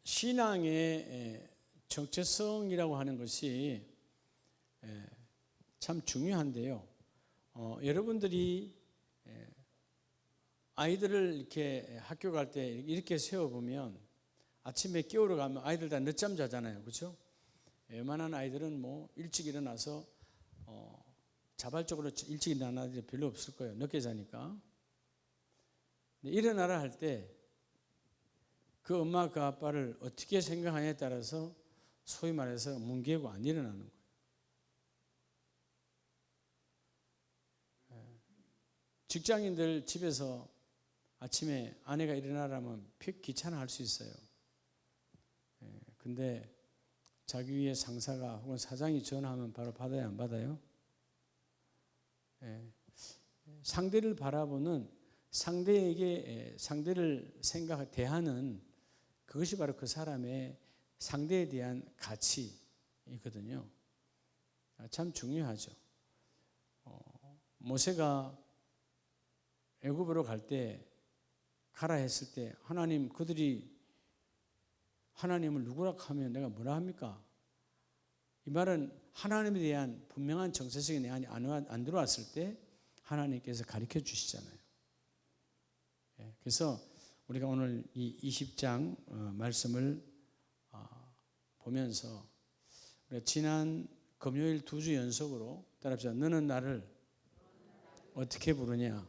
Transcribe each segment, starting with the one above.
신앙의 정체성이라고 하는 것이 참 중요한데요. 여러분들이 아이들을 이렇게 학교 갈 때 이렇게 세워보면 아침에 깨우러 가면 아이들 다 늦잠 자잖아요. 그렇죠? 웬만한 아이들은 뭐 일찍 일어나서 자발적으로 일찍 일어나는 아이들이 별로 없을 거예요. 늦게 자니까. 일어나라 할 때 그 엄마 그 아빠를 어떻게 생각하냐에 따라서 소위 말해서 뭉개고 안 일어나는 거예요. 직장인들 집에서 아침에 아내가 일어나라면 픽 귀찮아 할 수 있어요. 근데 자기 위에 상사가 혹은 사장이 전화하면 바로 받아야 안 받아요? 상대를 바라보는 상대에게 상대를 대하는 그것이 바로 그 사람의 상대에 대한 가치이거든요. 참 중요하죠. 모세가 애굽으로 갈 때 가라 했을 때 하나님 그들이 하나님을 누구라 하면 내가 뭐라 합니까? 이 말은 하나님에 대한 분명한 정체성이 내 안에 안 들어왔을 때 하나님께서 가르쳐 주시잖아요. 그래서 우리가 오늘 이 20장 말씀을 보면서 우리가 지난 금요일 2주 연속으로 따라합시다. 너는 나를 어떻게 부르냐?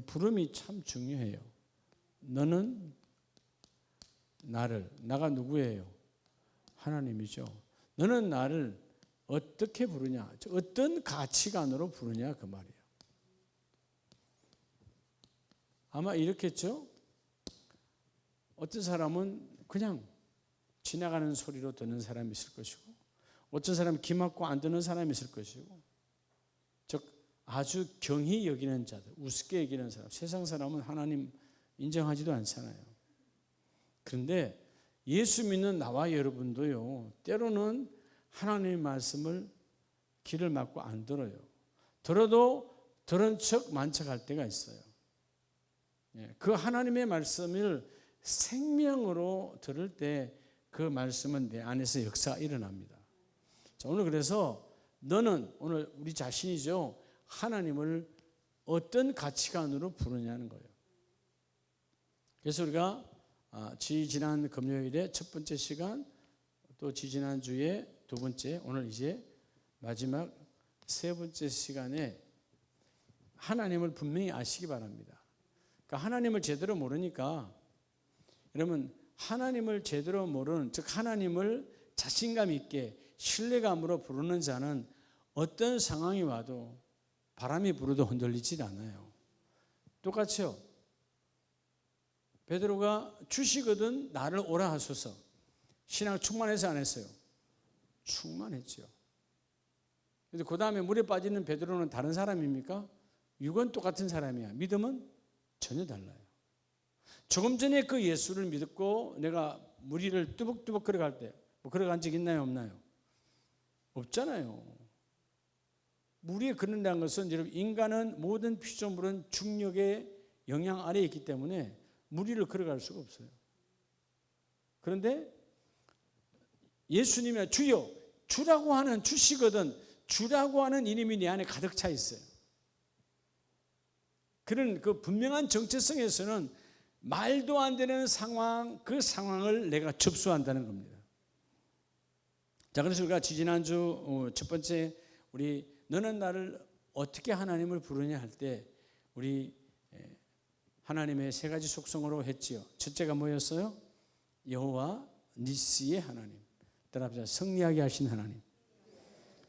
부름이 참 중요해요. 너는 나를, 나가 누구예요? 하나님이죠. 너는 나를 어떻게 부르냐? 어떤 가치관으로 부르냐 그 말이에요. 아마 이렇겠죠? 어떤 사람은 그냥 지나가는 소리로 듣는 사람이 있을 것이고 어떤 사람은 귀 막고 안 듣는 사람이 있을 것이고 즉 아주 경히 여기는 자들, 우습게 여기는 사람, 세상 사람은 하나님 인정하지도 않잖아요. 그런데 예수 믿는 나와 여러분도요, 때로는 하나님의 말씀을 귀를 막고 안 들어요. 들어도 들은 척 만척할 때가 있어요. 그 하나님의 말씀을 생명으로 들을 때 그 말씀은 내 안에서 역사가 일어납니다. 자, 오늘 그래서 너는 오늘 우리 자신이죠. 하나님을 어떤 가치관으로 부르냐는 거예요. 그래서 우리가 지난 금요일에 첫 번째 시간, 또 지난 주에 두 번째, 오늘 이제 마지막 세 번째 시간에 하나님을 분명히 아시기 바랍니다. 그러니까 하나님을 제대로 모르니까 여러분 하나님을 제대로 모르는, 즉 하나님을 자신감 있게 신뢰감으로 부르는 자는 어떤 상황이 와도 바람이 불어도 흔들리지 않아요. 똑같죠. 베드로가 주시거든 나를 오라 하소서. 신앙 충만해서 안 했어요? 충만했죠. 그런데 그 다음에 물에 빠지는 베드로는 다른 사람입니까? 육은 똑같은 사람이야. 믿음은 전혀 달라요. 조금 전에 그 예수를 믿고 내가 물 위를 뚜벅뚜벅 걸어갈 때 뭐 걸어간 적 있나요? 없나요? 없잖아요. 물 위에 걷는다는 것은 여러분 인간은 모든 피조물은 중력의 영향 아래에 있기 때문에 물 위를 걸어갈 수가 없어요. 그런데 예수님이 주여, 주라고 하는 주시거든 주라고 하는 이름이 내 안에 가득 차 있어요. 그런 그 분명한 정체성에서는 말도 안 되는 상황, 그 상황을 내가 접수한다는 겁니다. 자, 그래서 우리가 지난주 첫 번째 우리 너는 나를 어떻게 하나님을 부르냐 할 때 우리 하나님의 세 가지 속성으로 했지요. 첫째가 뭐였어요? 여호와 니시의 하나님. 따라합시다. 승리하게 하신 하나님.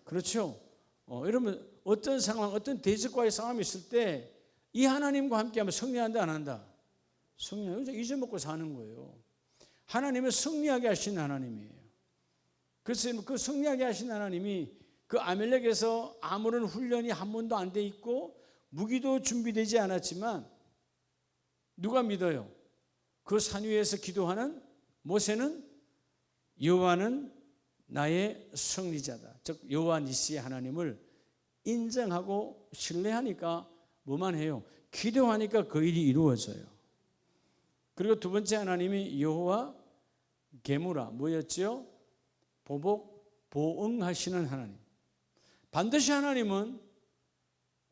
그렇죠. 여러분 어떤 상황, 어떤 대적과의 싸움이 있을 때 이 하나님과 함께하면 승리한다 안 한다? 승리하죠. 잊어먹고 사는 거예요. 하나님은 승리하게 하신 하나님이에요. 그래서 그 승리하게 하신 하나님이 그 아멜렉에서 아무런 훈련이 한 번도 안 돼 있고 무기도 준비되지 않았지만 누가 믿어요? 그 산 위에서 기도하는 모세는 여호와는 나의 승리자다. 즉 여호와 니시의 하나님을 인정하고 신뢰하니까 뭐만 해요? 기도하니까 그 일이 이루어져요. 그리고 두 번째 하나님이 여호와 게무라 뭐였죠? 보복 보응하시는 하나님. 반드시 하나님은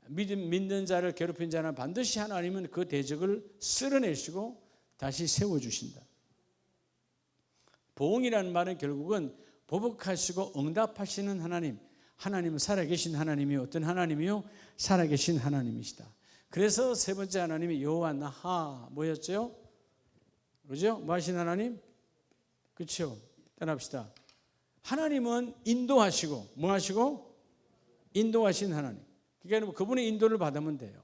믿는 자를 괴롭힌 자는 반드시 하나님은 그 대적을 쓸어내시고 다시 세워주신다. 보응이라는 말은 결국은 보복하시고 응답하시는 하나님. 하나님은 살아계신 하나님이 어떤 하나님이요? 살아계신 하나님이시다. 그래서 세 번째 하나님이 여호와 나하 뭐였죠? 그죠? 뭐 하신 하나님? 그렇죠? 따라합시다. 하나님은 인도하시고 뭐 하시고? 인도하신 하나님. 그러니까 그분의 인도를 받으면 돼요.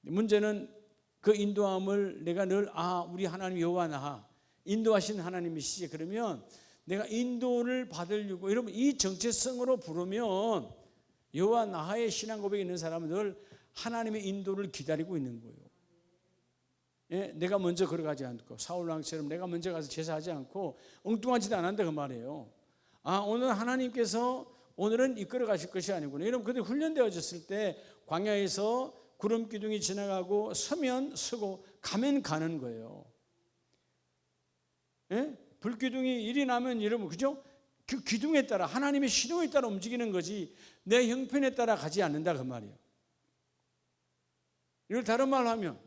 문제는 그 인도함을 내가 늘 우리 하나님 여호와 나하 인도하신 하나님이시지 그러면 내가 인도를 받으려고 여러분 이 정체성으로 부르면 여호와 나하의 신앙 고백이 있는 사람은 늘 하나님의 인도를 기다리고 있는 거예요. 예? 내가 먼저 걸어가지 않고 사울왕처럼 내가 먼저 가서 제사하지 않고 엉뚱하지도 않았다 그 말이에요. 오늘 하나님께서 오늘은 이끌어 가실 것이 아니구나. 여러분 그때 훈련되어졌을 때 광야에서 구름 기둥이 지나가고 서면 서고 가면 가는 거예요. 예? 불기둥이 일이 나면 여러분 그죠? 그 기둥에 따라 하나님의 신호에 따라 움직이는 거지 내 형편에 따라 가지 않는다 그 말이에요. 이걸 다른 말로 하면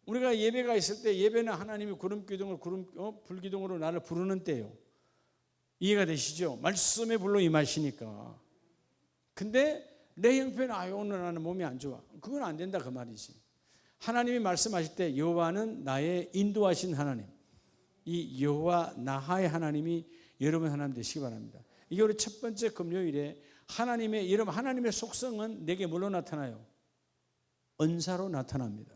우리가 예배가 있을 때 예배는 하나님이 구름 기둥을 불기둥으로 나를 부르는 때예요. 이해가 되시죠? 말씀의 불로 임하시니까. 근데 내 형편은 오늘 나는 몸이 안 좋아. 그건 안 된다 그 말이지. 하나님이 말씀하실 때 여호와는 나의 인도하신 하나님. 이 여호와 나하의 하나님이 여러분 하나님 되시기 바랍니다. 이게 우리 첫 번째 금요일에 여러분 하나님의 속성은 내게 뭘로 나타나요? 은사로 나타납니다.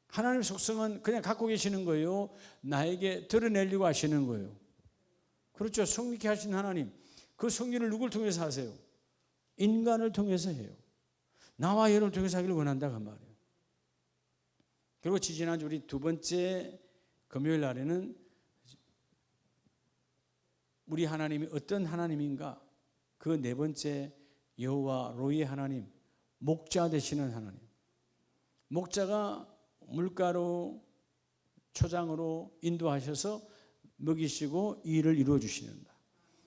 하나님의 속성은 그냥 갖고 계시는 거예요. 나에게 드러내려고 하시는 거예요. 그렇죠. 성립케 하신 하나님. 그 성리를 누굴 통해서 하세요? 인간을 통해서 해요. 나와 여러분을 통해서 하기를 원한다 그 말이에요. 그리고 지지난주 우리 두 번째 금요일 날에는 우리 하나님이 어떤 하나님인가? 그 네 번째 여호와 로이의 하나님, 목자 되시는 하나님. 목자가 물가로 초장으로 인도하셔서 먹이시고 일을 이루어 주시는다.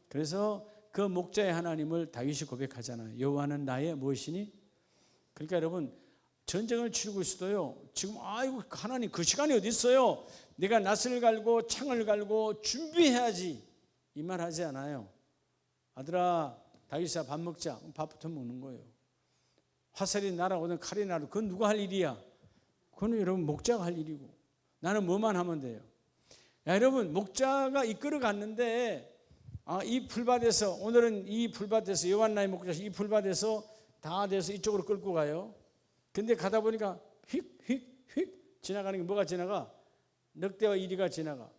그래서 그 목자의 하나님을 다윗이 고백하잖아요. 여호와는 나의 무엇이니? 그러니까 여러분 전쟁을 치르고 있어도요. 지금 아이고 하나님 그 시간이 어디 있어요? 내가 낫을 갈고 창을 갈고 준비해야지 이 말 하지 않아요. 아들아 다윗아 밥 먹자. 밥부터 먹는 거예요. 화살이 날아오든 칼이 날아오든 그건 누가 할 일이야? 그건 여러분 목자가 할 일이고 나는 뭐만 하면 돼요. 여러분 목자가 이끌어 갔는데 이 풀밭에서 오늘은 이 풀밭에서 여호와나의 목자 이 풀밭에서 다 돼서 이쪽으로 끌고 가요. 근데 가다 보니까 휙휙휙 지나가는 게 뭐가 지나가? 늑대와 이리가 지나가.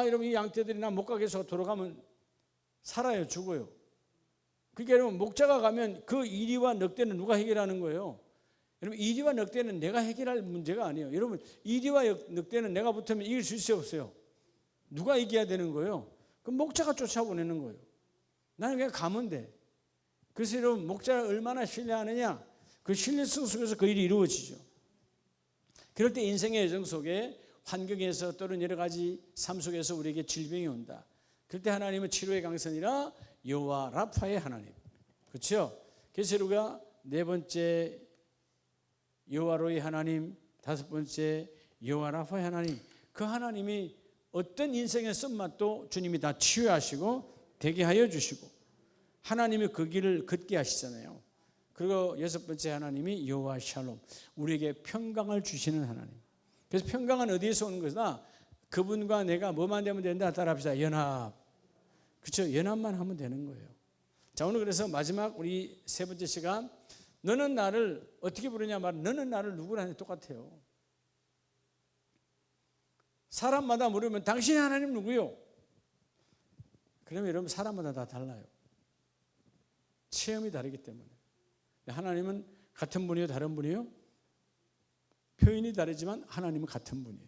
여러분 이 양떼들이 나 못 가게 해서 돌아가면 살아요, 죽어요. 그러니까 여러분 목자가 가면 그 이리와 늑대는 누가 해결하는 거예요? 여러분 이리와 늑대는 내가 해결할 문제가 아니에요. 여러분 이리와 늑대는 내가 붙으면 이길 수 있어요, 없어요? 누가 이겨야 되는 거예요? 그럼 목자가 쫓아보내는 거예요. 나는 그냥 가면 돼. 그래서 여러분 목자를 얼마나 신뢰하느냐? 그 신뢰성 속에서 그 일이 이루어지죠. 그럴 때 인생의 여정 속에 환경에서 또는 여러 가지 삶 속에서 우리에게 질병이 온다. 그럴 때 하나님은 치료의 강선이라 여호와 라파의 하나님. 그렇죠? 그래서 우리가 네 번째 여호와로의 하나님, 다섯 번째 여호와 라파의 하나님. 그 하나님이 어떤 인생의 쓴맛도 주님이 다 치유하시고 되게 하여 주시고 하나님이 그 길을 걷게 하시잖아요. 그리고 여섯 번째 하나님이 여호와 샬롬, 우리에게 평강을 주시는 하나님. 그래서 평강은 어디에서 오는 것이다? 그분과 내가 뭐만 되면 된다? 따라합시다. 연합. 그렇죠? 연합만 하면 되는 거예요. 자, 오늘 그래서 마지막 우리 세 번째 시간, 너는 나를 어떻게 부르냐 말은 너는 나를 누구라 똑같아요. 사람마다 물으면 당신이 하나님 누구요? 그러면 여러분 사람마다 다 달라요. 체험이 다르기 때문에. 하나님은 같은 분이요, 다른 분이요? 표현이 다르지만 하나님은 같은 분이에요.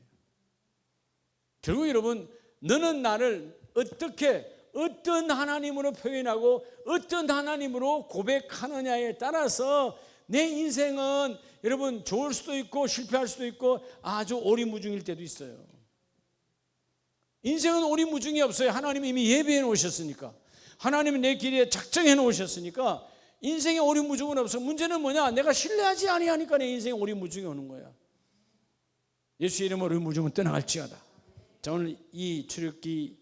결국 여러분 너는 나를 어떤 하나님으로 표현하고 어떤 하나님으로 고백하느냐에 따라서 내 인생은 여러분 좋을 수도 있고 실패할 수도 있고 아주 오리무중일 때도 있어요. 인생은 오리무중이 없어요. 하나님이 이미 예비해 놓으셨으니까. 하나님이 내 길에 작정해 놓으셨으니까 인생에 오리무중은 없어. 문제는 뭐냐? 내가 신뢰하지 아니하니까 내 인생에 오리무중이 오는 거야. 예수의 이름으로 오리무중은 떠나갈지어다. 자, 오늘 이 출애굽기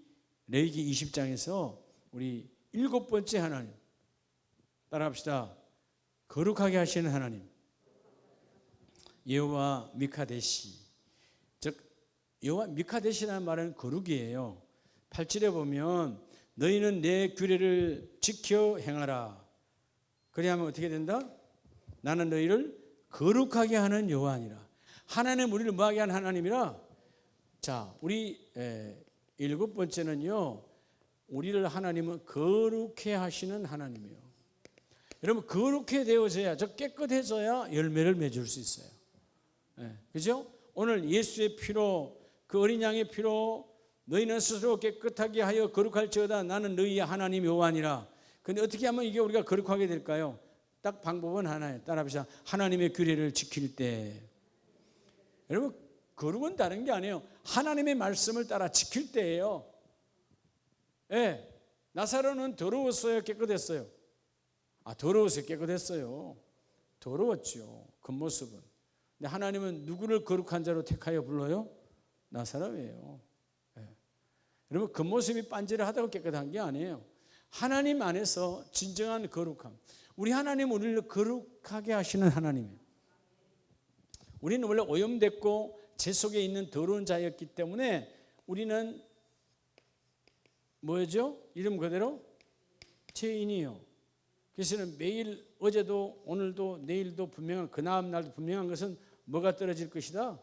레위기 20장에서 우리 7번째 하나님 따라합시다. 거룩하게 하시는 하나님, 여호와 미카데시. 즉 여호와 미카데시라는 말은 거룩이에요. 8절에 보면 너희는 내 규례를 지켜 행하라. 그리하면 어떻게 된다? 나는 너희를 거룩하게 하는 여호와니라. 하나님 우리를 뭐하게 하는 하나님이라. 자, 우리 7번째는요, 우리를 하나님은 거룩해 하시는 하나님이에요. 여러분 거룩해 되어져야, 저 깨끗해져야 열매를 맺을 수 있어요. 그죠? 오늘 예수의 피로, 그 어린 양의 피로 너희는 스스로 깨끗하게 하여 거룩할지어다. 나는 너희의 하나님 여호와니라. 근데 어떻게 하면 이게 우리가 거룩하게 될까요? 딱 방법은 하나예요. 따라합시다. 하나님의 규례를 지킬 때. 여러분 거룩은 다른 게 아니에요. 하나님의 말씀을 따라 지킬 때예요. 나사로는 더러웠어요, 깨끗했어요? 더러워서 깨끗했어요. 더러웠죠, 겉모습은. 근데 하나님은 누구를 거룩한 자로 택하여 불러요? 나사로예요. 여러분 겉모습이 빤질하다고 깨끗한 게 아니에요. 하나님 안에서 진정한 거룩함. 우리 하나님 우리를 거룩하게 하시는 하나님이에요. 우리는 원래 오염됐고 죄 속에 있는 더러운 자였기 때문에 우리는 뭐죠? 이름 그대로 죄인이요. 그래서 매일 어제도 오늘도 내일도 분명한, 그 다음 날도 분명한 것은 뭐가 떨어질 것이다?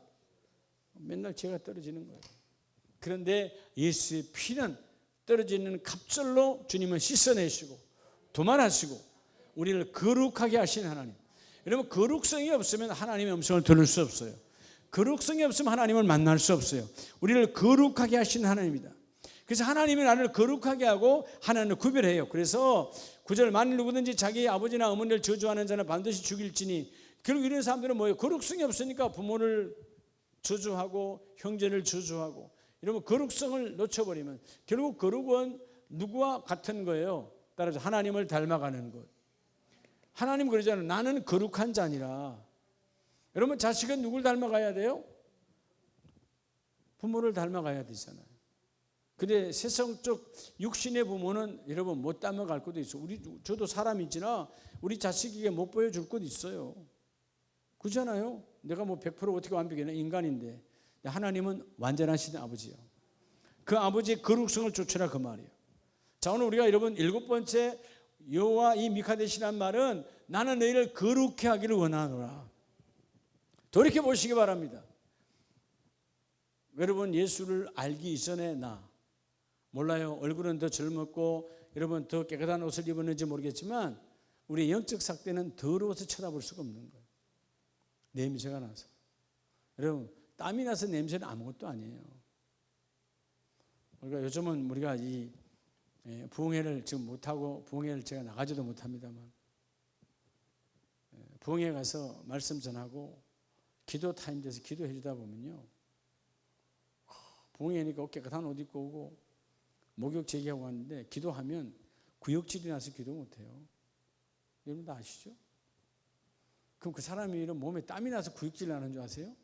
맨날 죄가 떨어지는 거예요. 그런데 예수의 피는 떨어지는 갑절로 주님은 씻어내시고 도말하시고 우리를 거룩하게 하신 하나님. 여러분 거룩성이 없으면 하나님의 음성을 들을 수 없어요. 거룩성이 없으면 하나님을 만날 수 없어요. 우리를 거룩하게 하신 하나님이다. 그래서 하나님이 나를 거룩하게 하고 하나님을 구별해요. 그래서 9절, 만일 누구든지 자기 아버지나 어머니를 저주하는 자는 반드시 죽일지니. 결국 이런 사람들은 뭐예요? 거룩성이 없으니까 부모를 저주하고 형제를 저주하고 이러면 거룩성을 놓쳐버리면 결국 거룩은 누구와 같은 거예요? 따라서 하나님을 닮아가는 것. 하나님 그러잖아요. 나는 거룩한 자니라. 여러분 자식은 누굴 닮아가야 돼요? 부모를 닮아가야 되잖아요. 근데 세상적 육신의 부모는 여러분 못 닮아갈 것도 있어요. 저도 사람이지나 우리 자식에게 못 보여줄 것도 있어요. 그렇잖아요. 내가 뭐 100% 어떻게 완벽해? 인간인데. 하나님은 완전하신 아버지요. 그 아버지의 거룩성을 쫓으라 그 말이에요. 자, 오늘 우리가 여러분 7번째 여호와 이 미카데시란 말은 나는 너희를 거룩해 하기를 원하노라. 돌이켜 보시기 바랍니다. 여러분 예수를 알기 이전에 나 몰라요. 얼굴은 더 젊었고 여러분 더 깨끗한 옷을 입었는지 모르겠지만 우리의 영적 삭대는 더러워서 쳐다볼 수가 없는 거예요. 냄새가 나서. 여러분 땀이 나서 냄새는 아무것도 아니에요. 그러니까 요즘은 우리가 이 부흥회를 지금 못하고 부흥회를 제가 나가지도 못합니다만 부흥회 가서 말씀 전하고 기도 타임 돼서 기도해 주다 보면요, 부흥회니까 깨끗한 옷 입고 오고 목욕 제기하고 왔는데 기도하면 구역질이 나서 기도 못해요. 여러분 다 아시죠? 그럼 그 사람이 몸에 땀이 나서 구역질 나는 줄 아세요?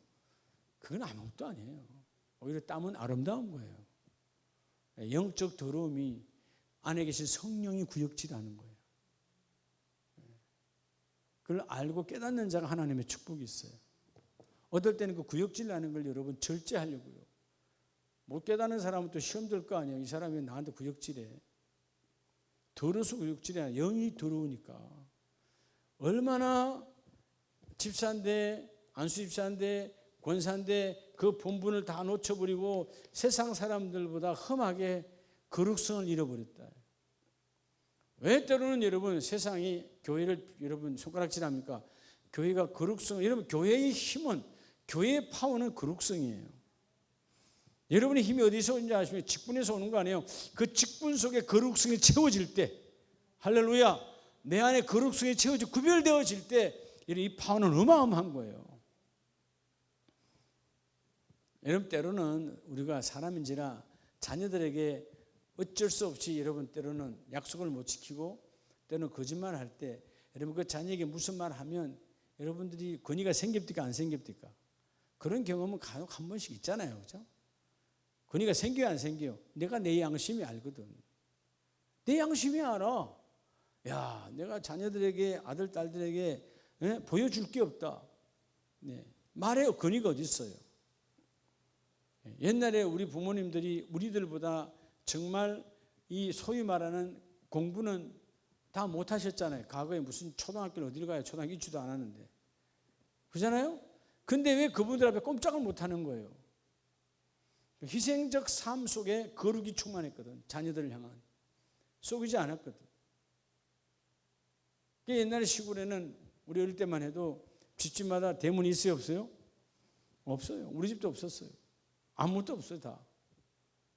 그건 아무것도 아니에요. 오히려 땀은 아름다운 거예요. 영적 더러움이 안에 계신 성령이 구역질하는 거예요. 그걸 알고 깨닫는 자가 하나님의 축복이 있어요. 어떨 때는 그 구역질 나는 걸 여러분 절제하려고요. 못 깨닫는 사람은 또 시험 들 거 아니에요. 이 사람이 나한테 구역질해. 더러워서 구역질이 아니라 영이 더러우니까. 얼마나 집사인데 안수집사인데 권사인데 그 본분을 다 놓쳐버리고 세상 사람들보다 험하게 거룩성을 잃어버렸다. 왜 때로는 여러분 세상이 교회를 여러분 손가락질합니까? 교회가 거룩성, 여러분 교회의 힘은, 교회의 파워는 거룩성이에요. 여러분의 힘이 어디서 오는지 아시면 직분에서 오는 거 아니에요. 그 직분 속에 거룩성이 채워질 때, 할렐루야, 내 안에 거룩성이 채워져 구별되어질 때 이 파워는 어마어마한 거예요. 여러분, 때로는 우리가 사람인지라 자녀들에게 어쩔 수 없이 여러분 때로는 약속을 못 지키고 때로는 거짓말을 할 때 여러분 그 자녀에게 무슨 말 하면 여러분들이 권위가 생깁니까 안 생깁니까? 그런 경험은 간혹 한 번씩 있잖아요. 그죠? 권위가 생겨요 안 생겨요? 내가 내 양심이 알거든. 내 양심이 알아. 야, 내가 자녀들에게 아들 딸들에게 보여줄 게 없다. 네. 말해요. 권위가 어디 있어요? 옛날에 우리 부모님들이 우리들보다 정말 이 소위 말하는 공부는 다 못하셨잖아요. 과거에 무슨 초등학교를 어디를 가요? 초등학교 있지도 않았는데. 그렇잖아요? 근데 왜 그분들 앞에 꼼짝을 못하는 거예요? 희생적 삶 속에 거룩이 충만했거든. 자녀들을 향한. 속이지 않았거든. 옛날에 시골에는 우리 어릴 때만 해도 집집마다 대문이 있어요 없어요? 없어요. 우리 집도 없었어요. 아무것도 없어요 다.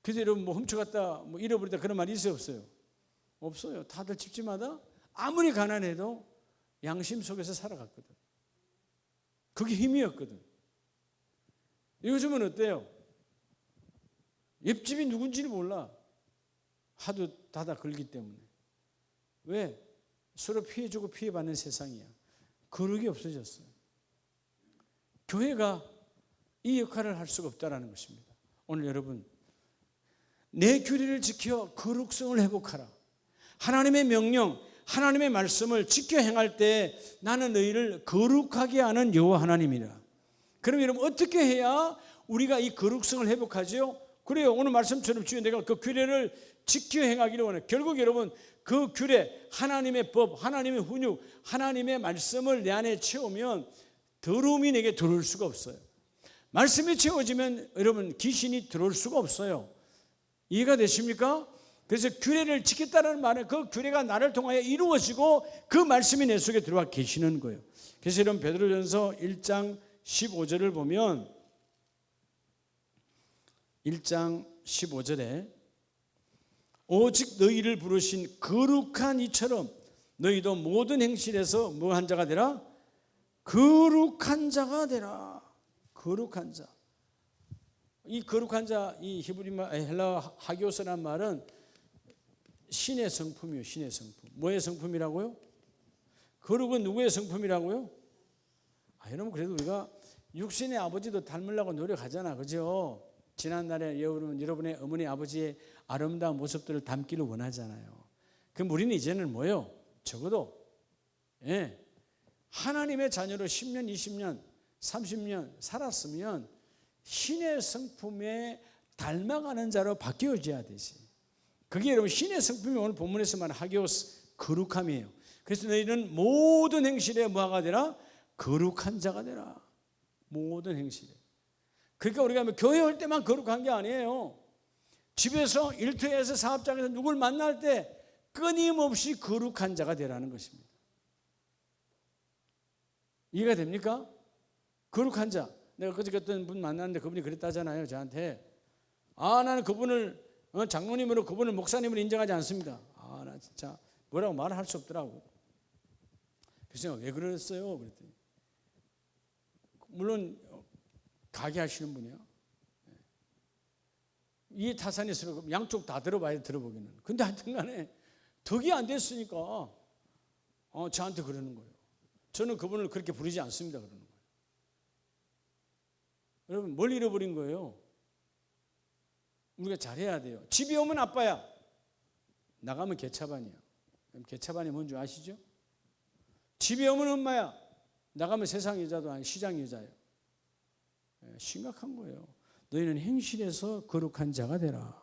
그래서 여러분 뭐 훔쳐갔다 뭐 잃어버렸다 그런 말이 있어요 없어요? 없어요. 다들 집집마다 아무리 가난해도 양심 속에서 살아갔거든. 그게 힘이었거든. 요즘은 어때요? 옆집이 누군지를 몰라. 하도 닫아 걸기 때문에. 왜? 서로 피해주고 피해받는 세상이야. 거룩이 없어졌어요. 교회가 이 역할을 할 수가 없다는 것입니다. 오늘 여러분, 내 규례를 지켜 거룩성을 회복하라. 하나님의 명령, 하나님의 말씀을 지켜 행할 때 나는 너희를 거룩하게 하는 여호와 하나님이라. 그럼 여러분 어떻게 해야 우리가 이 거룩성을 회복하죠? 그래요. 오늘 말씀처럼 주여 내가 그 규례를 지켜 행하기를 원해요. 결국 여러분 그 규례, 하나님의 법, 하나님의 훈육, 하나님의 말씀을 내 안에 채우면 더러움이 내게 들어올 수가 없어요. 말씀이 채워지면 여러분 귀신이 들어올 수가 없어요. 이해가 되십니까? 그래서 규례를 지켰다는 말은 그 규례가 나를 통하여 이루어지고 그 말씀이 내 속에 들어와 계시는 거예요. 그래서 여러분 베드로전서 1장 15절을 보면 1장 15절에 오직 너희를 부르신 거룩한 이처럼 너희도 모든 행실에서 뭐한 자가 되라? 거룩한 자가 되라. 거룩한 자. 이 거룩한 자, 이 히브리말 헬라 하기오스라는 말은 신의 성품이에요. 신의 성품. 뭐의 성품이라고요? 거룩은 누구의 성품이라고요? 여러분 그래도 우리가 육신의 아버지도 닮으려고 노력하잖아. 그죠? 지난날에 여러분의 어머니 아버지의 아름다운 모습들을 담기를 원하잖아요. 그럼 우리는 이제는 뭐예요? 적어도 하나님의 자녀로 10년, 20년, 30년 살았으면 신의 성품에 닮아가는 자로 바뀌어져야 되지. 그게 여러분 신의 성품이 오늘 본문에서 말하는 하기오스 거룩함이에요. 그래서 너희는 모든 행실에 뭐가 되라? 거룩한 자가 되라. 모든 행실에. 그러니까 우리가 교회 올 때만 거룩한 게 아니에요. 집에서 일터에서 사업장에서 누굴 만날 때 끊임없이 거룩한 자가 되라는 것입니다. 이해가 됩니까? 거룩한 자. 내가 그저께 어떤 분 만났는데 그분이 그랬다잖아요. 저한테. 나는 그분을 장로님으로 그분을 목사님으로 인정하지 않습니다. 나 진짜 뭐라고 말을 할 수 없더라고. 그래서 왜 그랬어요? 그랬더니 물론 가게 하시는 분이요. 이 타산에서 양쪽 다 들어봐야 들어보기는. 근데 하여튼 간에 덕이 안 됐으니까 저한테 그러는 거예요. 저는 그분을 그렇게 부르지 않습니다. 그러는 거예요. 여러분 뭘 잃어버린 거예요? 우리가 잘해야 돼요. 집에 오면 아빠야. 나가면 개차반이야. 그럼 개차반이 뭔지 아시죠? 집에 오면 엄마야. 나가면 세상 여자도 아니고 시장 여자예요. 심각한 거예요. 너희는 행실에서 거룩한 자가 되라.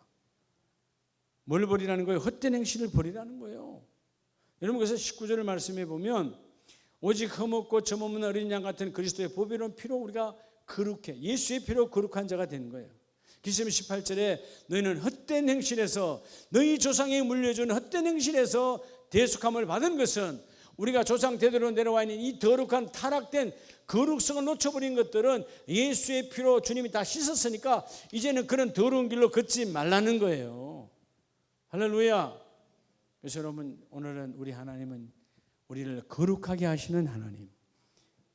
뭘 버리라는 거예요? 헛된 행실을 버리라는 거예요. 여러분 그래서 19절을 말씀해 보면 오직 흠없고 점없는 어린 양 같은 그리스도의 보배로운 피로 우리가 거룩해. 예수의 피로 거룩한 자가 되는 거예요. 기시면 18절에 너희는 헛된 행실에서 너희 조상이 물려준 헛된 행실에서 대속함을 받은 것은 우리가 조상 대대로 내려와 있는 이 더룩한 타락된 거룩성을 놓쳐버린 것들은 예수의 피로 주님이 다 씻었으니까 이제는 그런 더러운 길로 걷지 말라는 거예요. 할렐루야. 그래서 여러분 오늘은 우리 하나님은 우리를 거룩하게 하시는 하나님,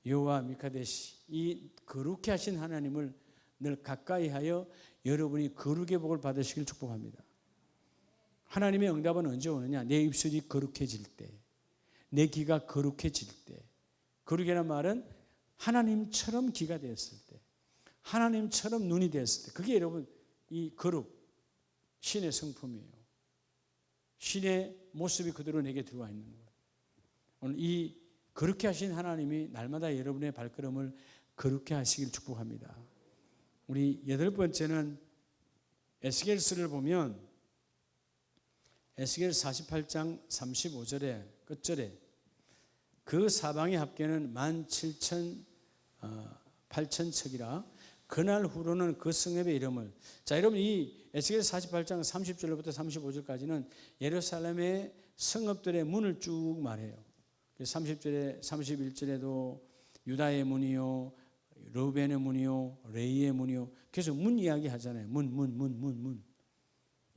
여호와 미카데시, 이 거룩해 하신 하나님을 늘 가까이하여 여러분이 거룩의 복을 받으시길 축복합니다. 하나님의 응답은 언제 오느냐? 내 입술이 거룩해질 때, 내 귀가 거룩해질 때. 거룩이라는 말은 하나님처럼 귀가 되었을 때, 하나님처럼 눈이 되었을 때, 그게 여러분 이 거룩, 신의 성품이에요. 신의 모습이 그대로 내게 들어와 있는 거예요. 오늘 이 거룩해 하신 하나님이 날마다 여러분의 발걸음을 거룩해 하시길 축복합니다. 우리 8번째는 에스겔서를 보면 에스겔 48장 35절에 끝절에 그 사방의 합계는 17,800척이라 그날 후로는 그 성읍의 이름을, 자 여러분 이 에스겔 48장 30절부터 35절까지는 예루살렘의 성읍들의 문을 쭉 말해요. 30절에 31절에도 유다의 문이요, 르벤의 문이요, 레이의 문이요. 그래서 문 이야기 하잖아요. 문.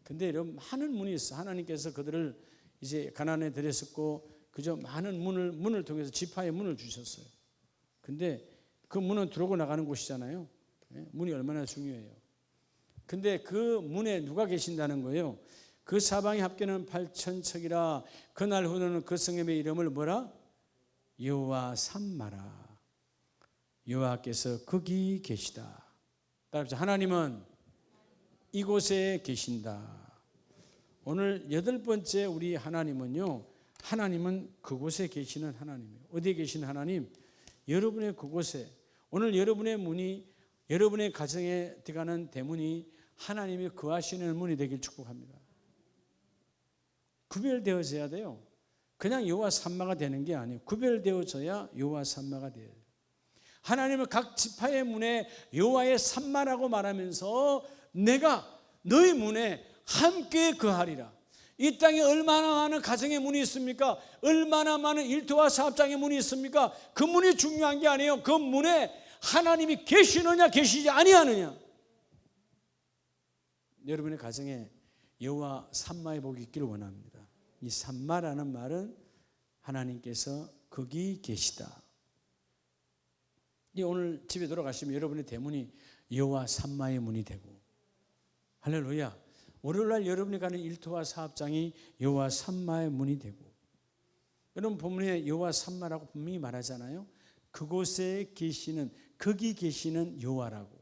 근데 여러분 많은 문이 있어. 하나님께서 그들을 이제 가나안에 들였었고 그저 많은 문을 통해서 지파의 문을 주셨어요. 근데 그 문은 들어오고 나가는 곳이잖아요. 문이 얼마나 중요해요. 근데 그 문에 누가 계신다는 거예요? 그 사방의 합계는 8,000척이라 그날 후로는 그 성읍의 이름을 뭐라? 여호와 삼마라. 여호와께서 거기 계시다. 따라합시다. 하나님은 이곳에 계신다. 오늘 8번째 우리 하나님은요, 하나님은 그곳에 계시는 하나님이에요. 어디에 계신 하나님? 여러분의 그곳에. 오늘 여러분의 문이, 여러분의 가정에 들어가는 대문이 하나님이 거하시는 문이 되길 축복합니다. 구별되어져야 돼요. 그냥 여호와 삼마가 되는 게 아니에요. 구별되어져야 여호와 삼마가 돼요. 하나님은 각 지파의 문에 여호와의 삼마라고 말하면서 내가 너희 문에 함께 거하리라. 이 땅에 얼마나 많은 가정의 문이 있습니까? 얼마나 많은 일터와 사업장의 문이 있습니까? 그 문이 중요한 게 아니에요. 그 문에 하나님이 계시느냐 계시지 아니하느냐. 여러분의 가정에 여호와 삼마의 복이 있기를 원합니다. 이 삼마라는 말은 하나님께서 거기 계시다. 오늘 집에 돌아가시면 여러분의 대문이 여호와 삼마의 문이 되고, 할렐루야. 월요일날 여러분이 가는 일터와 사업장이 여호와 삼마의 문이 되고, 여러분 본문에 여호와 삼마라고 분명히 말하잖아요. 그곳에 계시는, 거기 계시는 여호와라고.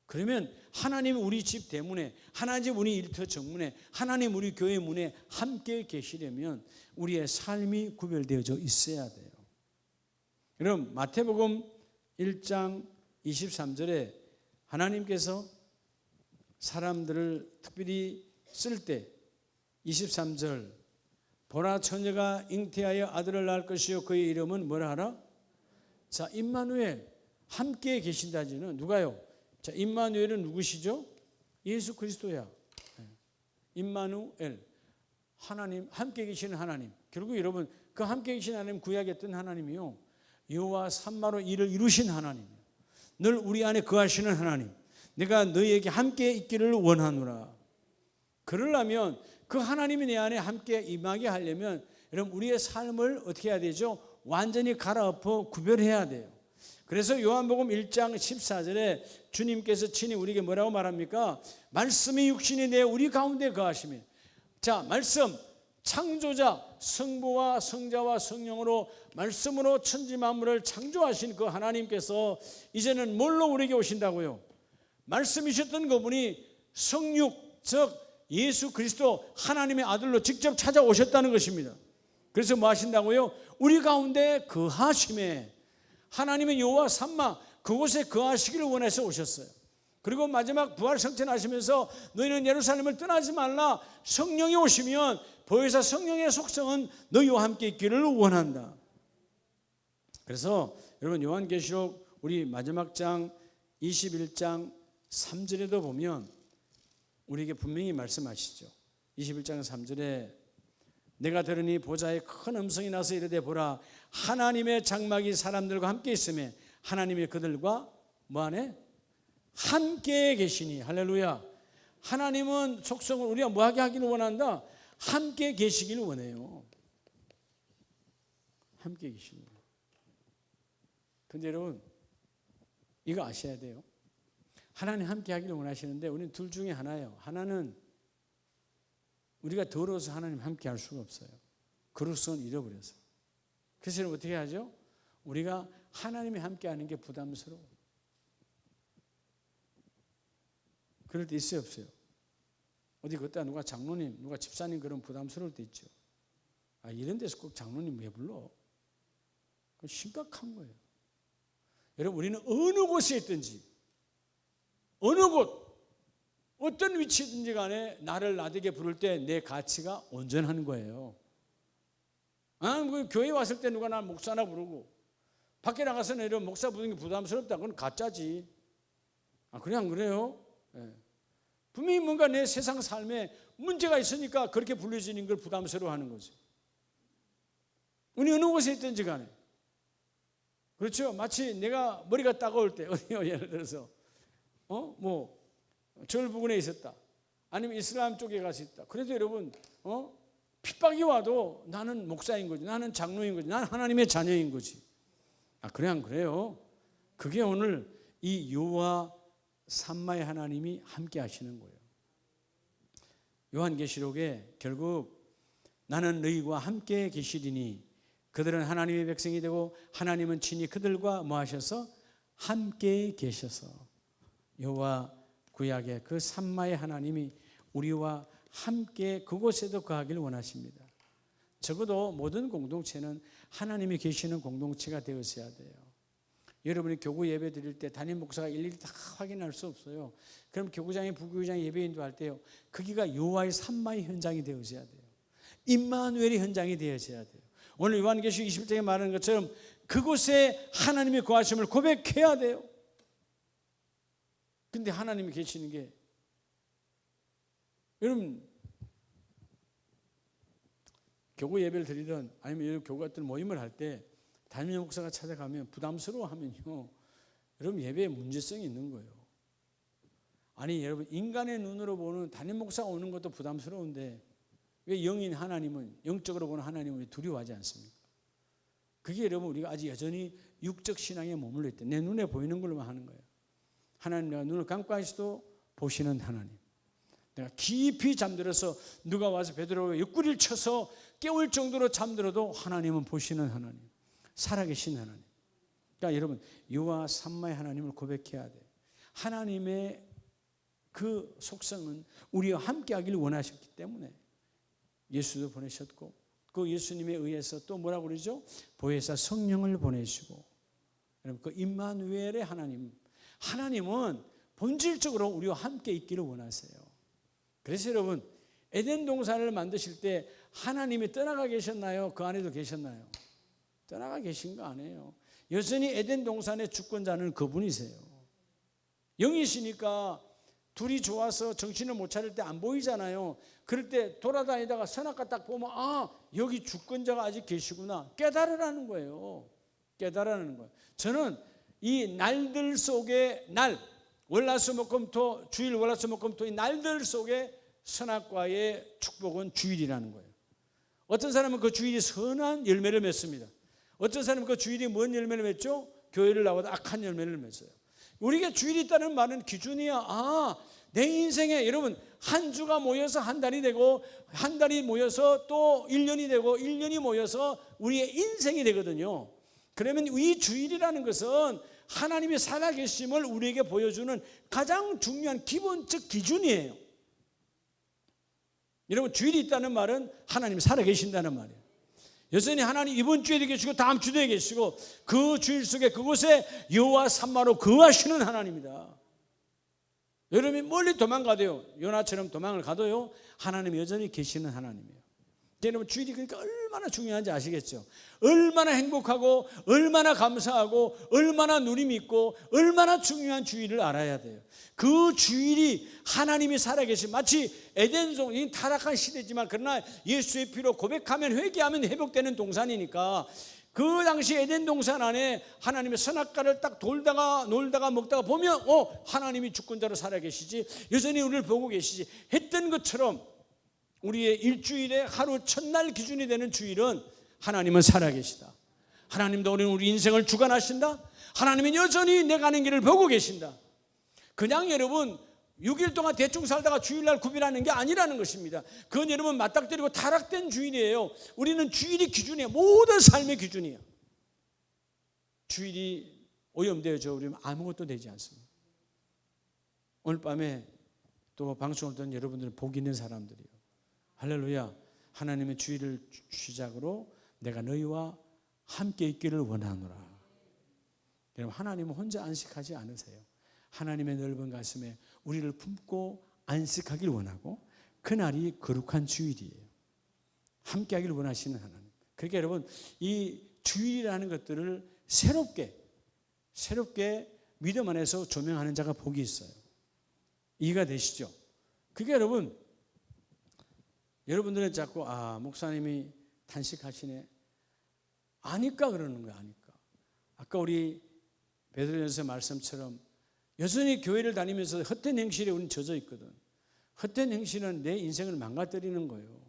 그러면 하나님 우리 집 대문에, 하나님 우리 일터 정문에, 하나님 우리 교회 문에 함께 계시려면 우리의 삶이 구별되어져 있어야 돼요. 여러분 마태복음 1장 23절에 하나님께서 사람들을 특별히 쓸 때 23절, 보라 처녀가 잉태하여 아들을 낳을 것이요 그의 이름은 뭐라 하라? 자, 임마누엘, 함께 계신다지는 누가요? 자, 임마누엘은 누구시죠? 예수 그리스도야. 임마누엘, 하나님, 함께 계시는 하나님. 결국 여러분 그 함께 계신 하나님, 구약에 있던 하나님이요, 여호와 삼마로 일을 이루신 하나님, 늘 우리 안에 거하시는 하나님, 내가 너희에게 함께 있기를 원하노라. 그러려면 그 하나님이 내 안에 함께 임하게 하려면 여러분 우리의 삶을 어떻게 해야 되죠? 완전히 갈아엎어 구별해야 돼요. 그래서 요한복음 1장 14절에 주님께서 친히 우리에게 뭐라고 말합니까? 말씀이 육신이 내 우리 가운데 거하시며. 자, 말씀, 창조자, 성부와 성자와 성령으로 말씀으로 천지 만물을 창조하신 그 하나님께서 이제는 뭘로 우리에게 오신다고요? 말씀이셨던 그분이 성육, 즉 예수 그리스도 하나님의 아들로 직접 찾아오셨다는 것입니다. 그래서 뭐 하신다고요? 우리 가운데 거하심에, 하나님의 여호와 삼마, 그곳에 거하시기를 원해서 오셨어요. 그리고 마지막 부활 성천하시면서 너희는 예루살렘을 떠나지 말라, 성령이 오시면 보혜사 성령의 속성은 너희와 함께 있기를 원한다. 그래서 여러분 요한계시록 우리 마지막 장 21장 3절에도 보면 우리에게 분명히 말씀하시죠. 21장 3절에 내가 들으니 보좌에 큰 음성이 나서 이르되 보라, 하나님의 장막이 사람들과 함께 있으며 하나님이 그들과 뭐하네? 함께 계시니. 할렐루야. 하나님은 속성을 우리가 뭐하게 하기를 원한다? 함께 계시기를 원해요. 함께 계시는 거예요. 근데 여러분 이거 아셔야 돼요. 하나님 함께 하기를 원하시는데 우리는 둘 중에 하나예요. 하나는 우리가 더러워서 하나님 함께 할 수가 없어요. 그릇은 잃어버려서. 그래서 여러분 어떻게 하죠? 우리가 하나님이 함께 하는 게 부담스러워. 그럴 때 있어요, 없어요? 어디 그때 누가 장로님, 누가 집사님 그런 부담스러울 때 있죠. 아, 이런 데서 꼭 장로님 왜 불러? 그건 심각한 거예요. 여러분 우리는 어느 곳에 있든지 어느 곳 어떤 위치든지 간에 나를 나에게 부를 때 내 가치가 온전한 거예요. 교회 왔을 때 누가 나 목사나 부르고 밖에 나가서는 이런 목사 부르는 게 부담스럽다. 그건 가짜지. 그냥 그래요? 네. 분명히 뭔가 내 세상 삶에 문제가 있으니까 그렇게 불려지는 걸 부담스러워하는 거죠. 우리 어느 곳에 있든지 간에. 그렇죠? 마치 내가 머리가 따가울 때 어디요? 예를 들어서 절 부근에 있었다. 아니면 이슬람 쪽에 가서 있다. 그래도 여러분 핍박이 와도 나는 목사인 거지. 나는 장로인 거지. 나는 하나님의 자녀인 거지. 그냥 그래요. 그게 오늘 이 여호와 삼마의 하나님이 함께 하시는 거예요. 요한계시록에 결국 나는 너희와 함께 계시리니 그들은 하나님의 백성이 되고 하나님은 친히 그들과 뭐 하셔서 함께 계셔서 여호와 구약의 그 삼마의 하나님이 우리와 함께 그곳에도 거하기를 원하십니다. 적어도 모든 공동체는 하나님이 계시는 공동체가 되어서야 돼요. 여러분이 교구 예배 드릴 때 담임 목사가 일일이 다 확인할 수 없어요. 그럼 교구장이 부교구장 예배인도 할 때요. 거기가 여호와의 삼마의 현장이 되어서야 돼요. 임마누엘의 현장이 되어서야 돼요. 오늘 요한계시록 21장에 말하는 것처럼 그곳에 하나님의 거하심을 고백해야 돼요. 근데 하나님이 계시는 게 여러분 교구 예배를 드리든 아니면 이런 교구 같은 모임을 할 때 담임 목사가 찾아가면 부담스러워하면요 여러분 예배에 문제성이 있는 거예요. 아니 여러분 인간의 눈으로 보는 담임 목사가 오는 것도 부담스러운데 왜 영인 하나님은 영적으로 보는 하나님은 두려워하지 않습니까? 그게 여러분 우리가 아직 여전히 육적 신앙에 머물러 있다. 내 눈에 보이는 걸로만 하는 거예요. 하나님 내가 눈을 감고 있어도 보시는 하나님. 내가 깊이 잠들어서 누가 와서 베드로가 옆구리를 쳐서 깨울 정도로 잠들어도 하나님은 보시는 하나님. 살아계신 하나님. 그러니까 여러분 여호와 삼마의 하나님을 고백해야 돼요. 하나님의 그 속성은 우리와 함께 하기를 원하셨기 때문에 예수도 보내셨고 그 예수님에 의해서 또 뭐라고 그러죠? 보혜사 성령을 보내시고 여러분 그 임마누엘의 하나님은 본질적으로 우리와 함께 있기를 원하세요. 그래서 여러분 에덴 동산을 만드실 때 하나님이 떠나가 계셨나요? 그 안에도 계셨나요? 떠나가 계신 거 아니에요. 여전히 에덴 동산의 주권자는 그분이세요. 영이시니까 둘이 좋아서 정신을 못 차릴 때 안 보이잖아요. 그럴 때 돌아다니다가 선악과 딱 보면 여기 주권자가 아직 계시구나 깨달으라는 거예요. 깨달으라는 거예요. 저는 이 날들 속에 월화수목금토 주일 월화수목금토 이 날들 속에 선악과의 축복은 주일이라는 거예요. 어떤 사람은 그 주일이 선한 열매를 맺습니다. 어떤 사람은 그 주일이 뭔 열매를 맺죠? 교회를 나와도 악한 열매를 맺어요. 우리가 주일이 있다는 말은 기준이야. 내 인생에 여러분 한 주가 모여서 한 달이 되고 한 달이 모여서 또 1년이 되고 1년이 모여서 우리의 인생이 되거든요. 그러면 이 주일이라는 것은 하나님이 살아계심을 우리에게 보여주는 가장 중요한 기본적 기준이에요. 여러분 주일이 있다는 말은 하나님이 살아계신다는 말이에요. 여전히 하나님 이번 주에도 계시고 다음 주에도 계시고 그 주일 속에 그곳에 여호와 삼마로 거하시는 하나님이다. 여러분이 멀리 도망가도요 요나처럼 도망을 가도요 하나님이 여전히 계시는 하나님이에요. 여러분 주일이 그러니까 얼마나 중요한지 아시겠죠? 얼마나 행복하고 얼마나 감사하고 얼마나 누림이 있고 얼마나 중요한 주일을 알아야 돼요. 그 주일이 하나님이 살아계신 마치 에덴송이 타락한 시대지만 그러나 예수의 피로 고백하면 회개하면 회복되는 동산이니까 그 당시 에덴 동산 안에 하나님의 선악과를 딱 돌다가 놀다가 먹다가 보면 하나님이 주권자로 살아계시지 여전히 우리를 보고 계시지 했던 것처럼 우리의 일주일의 하루 첫날 기준이 되는 주일은 하나님은 살아계시다. 하나님도 우리 인생을 주관하신다. 하나님은 여전히 내가 가는 길을 보고 계신다. 그냥 여러분 6일 동안 대충 살다가 주일날 구별하는 게 아니라는 것입니다. 그건 여러분 맞닥뜨리고 타락된 주일이에요. 우리는 주일이 기준이에요. 모든 삶의 기준이에요. 주일이 오염되어져 버리면 아무것도 되지 않습니다. 오늘 밤에 또 방송을 듣는 여러분들은 복 있는 사람들이에요. 할렐루야. 하나님의 주일을 시작으로 내가 너희와 함께 있기를 원하노라. 여러분 하나님은 혼자 안식하지 않으세요. 하나님의 넓은 가슴에 우리를 품고 안식하기를 원하고 그날이 거룩한 주일이에요. 함께 하기를 원하시는 하나님. 그러니까 여러분 이 주일이라는 것들을 새롭게 믿음 안에서 조명하는 자가 복이 있어요. 이해가 되시죠? 그게 여러분들은 자꾸 목사님이 단식하시네. 아니까 그러는 거야. 아니까. 아까 우리 베드로전서 말씀처럼 여전히 교회를 다니면서 헛된 행실에 우리는 젖어 있거든. 헛된 행실은 내 인생을 망가뜨리는 거예요.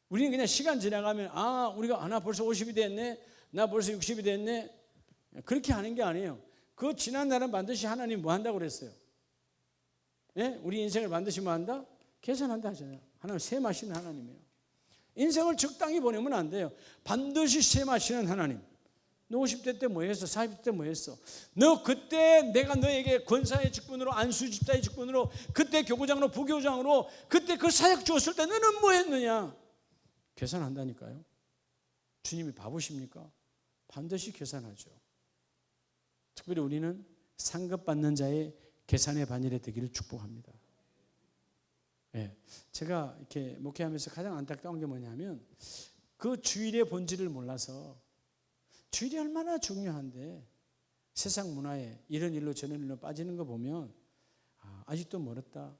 우리는 그냥 시간 지나가면 우리가 나 벌써 50이 됐네. 나 벌써 60이 됐네. 그렇게 하는 게 아니에요. 그 지난 날은 반드시 하나님 뭐 한다고 그랬어요? 예? 우리 인생을 반드시 뭐 한다? 계산한다 하잖아요. 하나님 셈하시는 하나님이에요. 인생을 적당히 보내면 안 돼요. 반드시 셈하시는 하나님. 너 50대 때 뭐 했어? 40대 때 뭐 했어? 너 그때 내가 너에게 권사의 직분으로 안수집사의 직분으로 그때 교구장으로 부교장으로 그때 그 사역 주었을 때 너는 뭐 했느냐? 계산한다니까요. 주님이 바보십니까? 반드시 계산하죠. 특별히 우리는 상급받는 자의 계산의 반열에 되기를 축복합니다. 네. 제가 이렇게 목회하면서 가장 안타까운 게 뭐냐면 그 주일의 본질을 몰라서 주일이 얼마나 중요한데 세상 문화에 이런 일로 저런 일로 빠지는 거 보면 아직도 멀었다.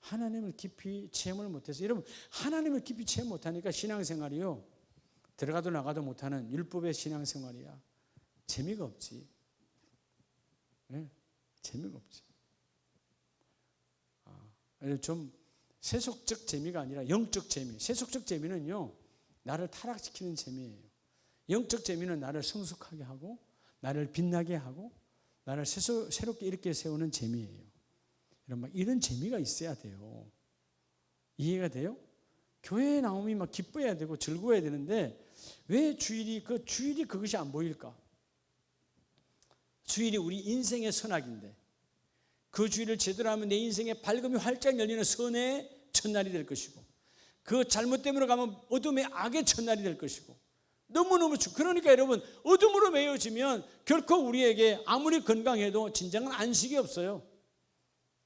하나님을 깊이 체험을 못해서 여러분 하나님을 깊이 체험 못하니까 신앙생활이요. 들어가도 나가도 못하는 율법의 신앙생활이야. 재미가 없지. 네? 재미가 없지. 좀 세속적 재미가 아니라 영적 재미. 세속적 재미는요. 나를 타락시키는 재미예요. 영적 재미는 나를 성숙하게 하고 나를 빛나게 하고 나를 새롭게 이렇게 세우는 재미예요. 이런 재미가 있어야 돼요. 이해가 돼요? 교회에 나오면 막 기뻐해야 되고 즐거워야 되는데 왜 주일이 그것이 안 보일까? 주일이 우리 인생의 선악인데 그 주일을 제대로 하면 내 인생의 밝음이 활짝 열리는 선의 첫날이 될 것이고 그 잘못됨으로 가면 어둠의 악의 첫날이 될 것이고 너무너무 그러니까 여러분 어둠으로 메어지면 결코 우리에게 아무리 건강해도 진정한 안식이 없어요.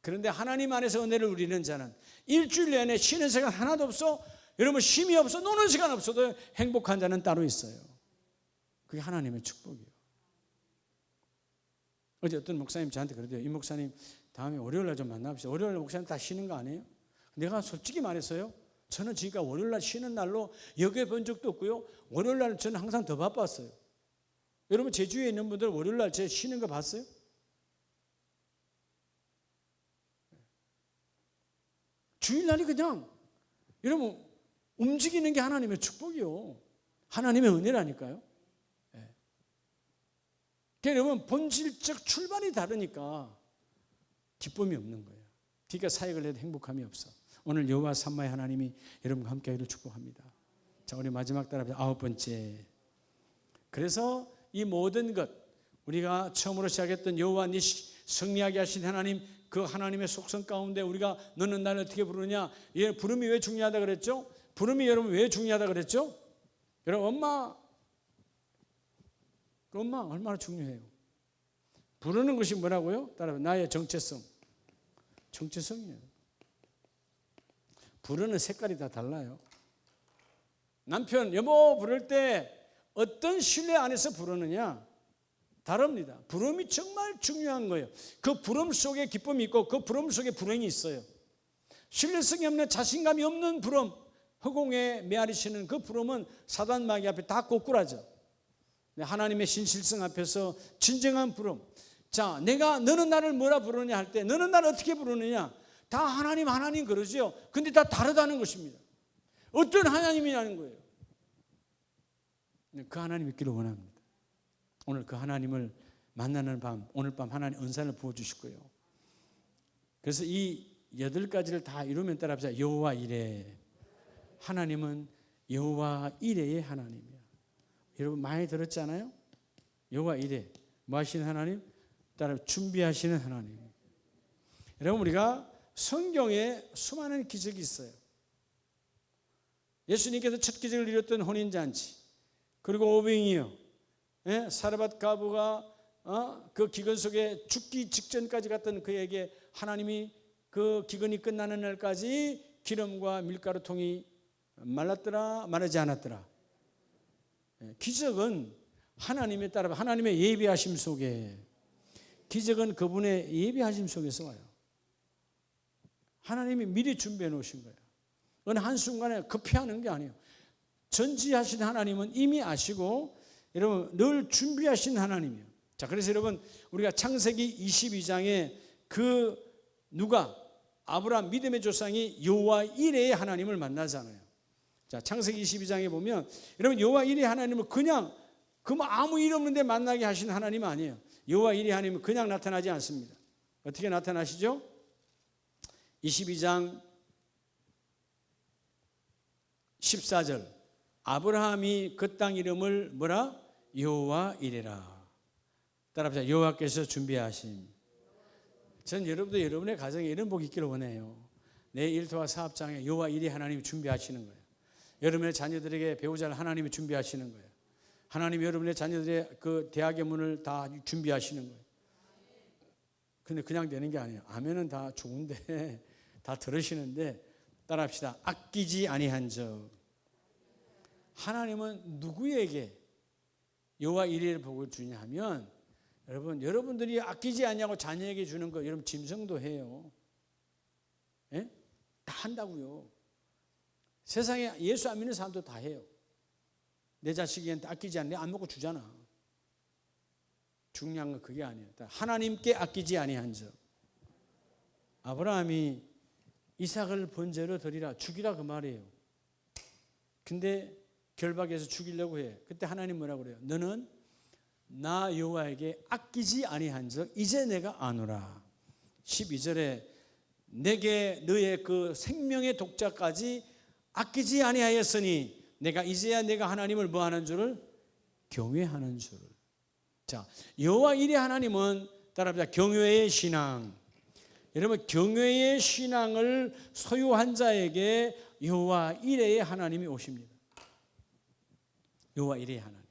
그런데 하나님 안에서 은혜를 누리는 자는 일주일 내내 쉬는 시간 하나도 없어. 여러분 쉼이 없어. 노는 시간 없어도 행복한 자는 따로 있어요. 그게 하나님의 축복이에요. 어제 어떤 목사님 저한테 그러대요. 이 목사님 다음에 월요일날 좀 만납시다. 월요일날 목사님 다 쉬는 거 아니에요? 내가 솔직히 말했어요. 저는 지금까 월요일날 쉬는 날로 여기에 본 적도 없고요. 월요일날 저는 항상 더 바빴어요. 여러분 제주에 있는 분들 월요일날 제 쉬는 거 봤어요? 주일날이 그냥 여러분 움직이는 게 하나님의 축복이요. 하나님의 은혜라니까요. 네. 그러니까 여러분 본질적 출발이 다르니까 기쁨이 없는 거예요. 그러니까 사역을 해도 행복함이 없어. 오늘 여호와 삼마의 하나님이 여러분과 함께하기를 축복합니다. 자, 우리 마지막 따라합니다. 9번째. 그래서 이 모든 것 우리가 처음으로 시작했던 여호와 니시 승리하게 하신 하나님 그 하나님의 속성 가운데 우리가 너는 나를 어떻게 부르냐? 부름이 왜 중요하다 그랬죠? 부름이 여러분 왜 중요하다 그랬죠? 여러분 엄마 얼마나 중요해요. 부르는 것이 뭐라고요? 따라해 나의 정체성. 정체성이에요. 부르는 색깔이 다 달라요. 남편 여보 부를 때 어떤 신뢰 안에서 부르느냐 다릅니다. 부름이 정말 중요한 거예요. 그 부름 속에 기쁨이 있고 그 부름 속에 불행이 있어요. 신뢰성이 없는 자신감이 없는 부름 허공에 메아리치는 그 부름은 사단 마귀 앞에 다 꼬꾸라져. 하나님의 신실성 앞에서 진정한 부름. 자, 너는 나를 뭐라 부르느냐 할 때 너는 나를 어떻게 부르느냐 다 하나님 그러죠. 근데 다 다르다는 것입니다. 어떤 하나님이라는 거예요. 그 하나님 믿기를 원합니다. 오늘 그 하나님을 만나는 밤, 오늘 밤 하나님 은사를 부어주실 거예요. 그래서 이 8가지를 다 이루면 따라합시다. 여호와 이레. 하나님은 여호와 이레의 하나님이야. 여러분 많이 들었잖아요. 여호와 이레. 뭐 하시는 하나님? 따라 준비하시는 하나님. 여러분 우리가 성경에 수많은 기적이 있어요. 예수님께서 첫 기적을 이뤘던 혼인잔치, 그리고 오병이어, 사르밧 과부가 그 기근 속에 죽기 직전까지 갔던 그에게 하나님이 그 기근이 끝나는 날까지 기름과 밀가루 통이 말랐더라 마르지 않았더라. 기적은 하나님에 따라 하나님의 예비하심 속에, 기적은 그분의 예비하심 속에서 와요. 하나님이 미리 준비해 놓으신 거예요. 어느 한순간에 급히 하는 게 아니에요. 전지하신 하나님은 이미 아시고 여러분 늘 준비하신 하나님이에요. 자, 그래서 여러분 우리가 창세기 22장에 그 누가 아브라함 믿음의 조상이 여호와 이레의 하나님을 만나잖아요. 자, 창세기 22장에 보면 여러분 여호와 이레의 하나님을 그냥 아무 일 없는데 만나게 하신 하나님은 아니에요. 여호와 이레의 하나님은 그냥 나타나지 않습니다. 어떻게 나타나시죠? 22장 14절 아브라함이 그 땅 이름을 뭐라? 여호와 이레라. 따라합시다. 여호와께서 준비하신. 전 여러분도 여러분의 가정에 이런 복이 있기를 원해요. 내 일터와 사업장에 여호와 이레 하나님이 준비하시는 거예요. 여러분의 자녀들에게 배우자를 하나님이 준비하시는 거예요. 하나님이 여러분의 자녀들의 그 대학의 문을 다 준비하시는 거예요. 근데 그냥 되는 게 아니에요. 아멘은 다 좋은데 다 들으시는데 따라합시다. 아끼지 아니한 적. 하나님은 누구에게 여호와 이레의 복을 주냐 하면 여러분들이 아끼지 않냐고 자녀에게 주는 거 여러분 짐승도 해요. 예? 다 한다고요. 세상에 예수 안 믿는 사람도 다 해요. 내 자식이한테 아끼지 않네 안 먹고 주잖아. 중요한 건 그게 아니에요. 하나님께 아끼지 아니한 적. 아브라함이 이삭을 번제로 드리라 죽이라 그 말이에요. 근데 결박해서 죽이려고 해. 그때 하나님 뭐라고 그래요? 너는 나 여호와에게 아끼지 아니한 적 이제 내가 아노라. 12절에 내게 너의 그 생명의 독자까지 아끼지 아니하였으니 내가 이제야 내가 하나님을 뭐하는 줄을 경외하는 줄을. 자, 여호와 이레 하나님은 따라합니다. 경외의 신앙. 여러분 경외의 신앙을 소유한 자에게 여호와 이레의 하나님이 오십니다. 여호와 이레의 하나님.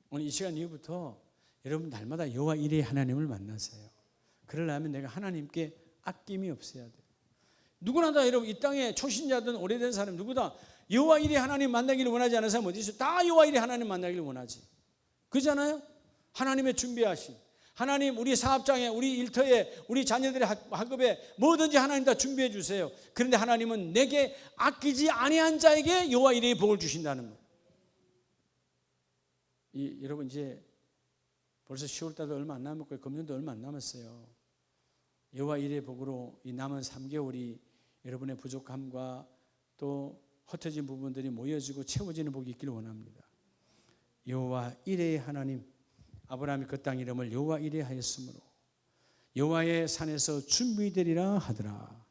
오늘 이 시간 이후부터 여러분 날마다 여호와 이레의 하나님을 만나세요. 그러려면 내가 하나님께 아낌이 없어야 돼요. 누구나 다 여러분 이 땅에 초신자든 오래된 사람 누구나 여호와 이레 하나님 만나기를 원하지 않는 사람 어디 있어요? 다 여호와 이레 하나님 만나기를 원하지. 그렇잖아요? 하나님의 준비하신 하나님 우리 사업장에 우리 일터에 우리 자녀들의 학업에 뭐든지 하나님 다 준비해 주세요. 그런데 하나님은 내게 아끼지 아니한 자에게 여호와 이레의 복을 주신다는 거예요. 여러분 이제 벌써 10월 달도 얼마 안 남았고 금년도 얼마 안 남았어요. 여호와 이레의 복으로 이 남은 3개월이 여러분의 부족함과 또 흩어진 부분들이 모여지고 채워지는 복이 있기를 원합니다. 여호와 이레의 하나님 아브라함이 그 땅 이름을 여호와 이레 하였으므로 여호와의 산에서 준비되리라 하더라.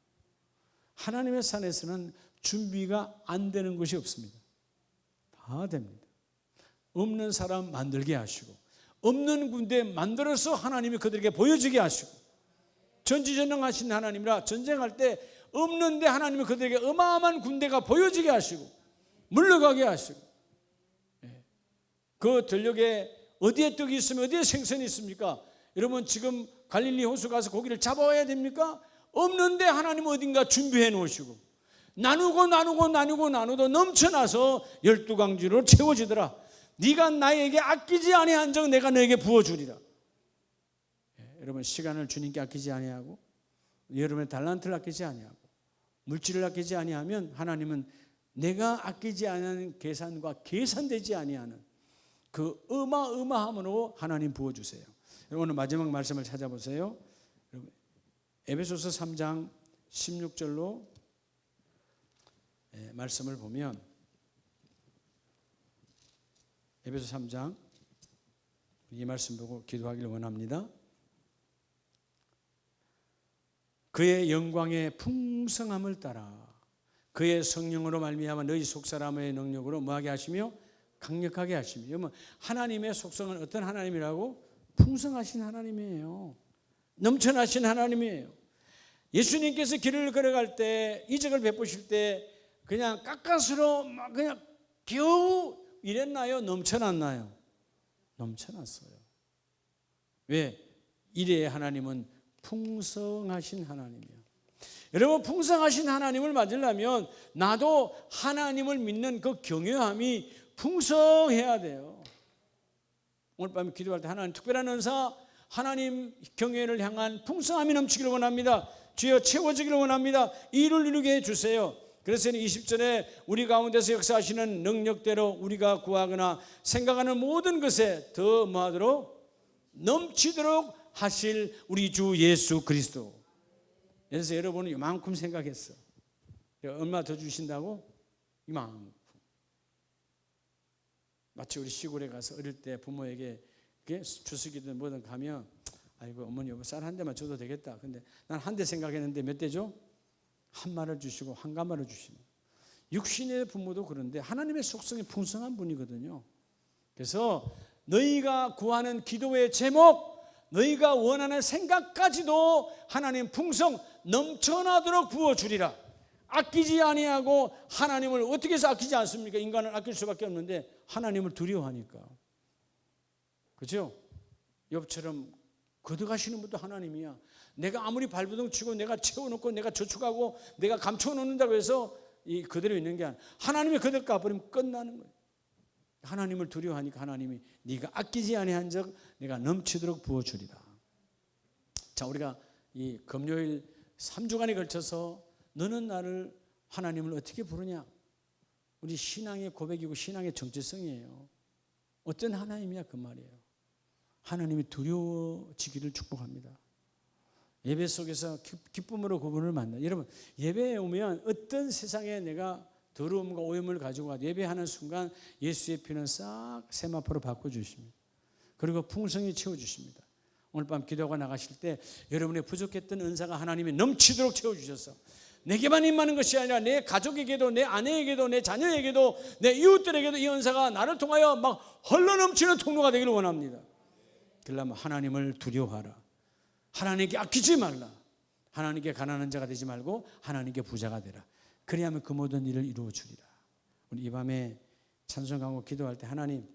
하나님의 산에서는 준비가 안 되는 것이 없습니다. 다 됩니다. 없는 사람 만들게 하시고 없는 군대 만들어서 하나님이 그들에게 보여주게 하시고 전지전능하신 하나님이라 전쟁할 때 없는데 하나님이 그들에게 어마어마한 군대가 보여지게 하시고 물러가게 하시고 그 들녘에 어디에 떡이 있으면 어디에 생선이 있습니까? 여러분 지금 갈릴리 호수 가서 고기를 잡아와야 됩니까? 없는데 하나님 어딘가 준비해 놓으시고 나누고 넘쳐나서 12강주로 채워지더라. 네가 나에게 아끼지 아니한 적 내가 너에게 부어주리라. 여러분 시간을 주님께 아끼지 아니하고 여러분의 달란트를 아끼지 아니하고 물질을 아끼지 아니하면 하나님은 내가 아끼지 아니하는 계산과 계산되지 아니하는 그 어마어마함으로 하나님 부어주세요. 오늘 마지막 말씀을 찾아보세요. 에베소서 3장 16절로 말씀을 보면 에베소 3장 이 말씀 보고 기도하기를 원합니다. 그의 영광의 풍성함을 따라 그의 성령으로 말미암아 너희 속사람의 능력으로 뭐하게 하시며 강력하게 하시며. 여러분, 하나님의 속성은 어떤 하나님이라고? 풍성하신 하나님이에요. 넘쳐나신 하나님이에요. 예수님께서 길을 걸어갈 때, 이적을 베푸실 때 그냥 가까스로 막 그냥 겨우 이랬나요? 넘쳐났나요? 넘쳐났어요. 왜? 이래의 하나님은 풍성하신 하나님이에요. 여러분, 풍성하신 하나님을 맞으려면 나도 하나님을 믿는 그 경외함이 풍성해야 돼요. 오늘 밤에 기도할 때 하나님 특별한 은사, 하나님 경외를 향한 풍성함이 넘치기를 원합니다. 주여 채워지기를 원합니다. 이 일을 이루게 해주세요. 그래서 20절에 우리 가운데서 역사하시는 능력대로 우리가 구하거나 생각하는 모든 것에 더 뭐하도록 넘치도록 하실 우리 주 예수 그리스도. 그래서 여러분은 이만큼 생각했어. 얼마 더 주신다고? 이만큼. 마치 우리 시골에 가서 어릴 때 부모에게 주스기든 뭐든 가면 아이고 어머니 쌀 한 대만 줘도 되겠다. 근데 난 한 대 생각했는데 몇 대죠? 한 마를 주시고 한 가마를 주시는. 육신의 부모도 그런데 하나님의 속성이 풍성한 분이거든요. 그래서 너희가 구하는 기도의 제목, 너희가 원하는 생각까지도 하나님 풍성 넘쳐나도록 부어주리라. 아끼지 아니하고. 하나님을 어떻게 해서 아끼지 않습니까? 인간을 아낄 수밖에 없는데 하나님을 두려워하니까. 그렇죠? 욥처럼 거듭하시는 분도 하나님이야. 내가 아무리 발버둥 치고 내가 채워놓고 내가 저축하고 내가 감춰놓는다고 해서 이 그대로 있는 게 아니라 하나님이 그대로 가버리면 끝나는 거예요. 하나님을 두려워하니까 하나님이 네가 아끼지 아니한 적 내가 넘치도록 부어주리라. 자, 우리가 이 금요일 3주간에 걸쳐서 너는 나를 하나님을 어떻게 부르냐? 우리 신앙의 고백이고 신앙의 정체성이에요. 어떤 하나님이야 그 말이에요. 하나님이 두려워지기를 축복합니다. 예배 속에서 기쁨으로 그분을 만나. 여러분, 예배에 오면 어떤 세상에 내가 더러움과 오염을 가지고 가도 예배하는 순간 예수의 피는 싹 세마포로 바꿔주십니다. 그리고 풍성히 채워주십니다. 오늘 밤 기도가 나가실 때 여러분의 부족했던 은사가 하나님이 넘치도록 채워주셔서 내게만 임하는 것이 아니라 내 가족에게도, 내 아내에게도, 내 자녀에게도, 내 이웃들에게도 이 은사가 나를 통하여 막 흘러넘치는 통로가 되기를 원합니다. 그러려면 하나님을 두려워하라. 하나님께 아끼지 말라. 하나님께 가난한 자가 되지 말고 하나님께 부자가 되라. 그래야만 그 모든 일을 이루어 주리라. 우리 이 밤에 찬송하고 기도할 때 하나님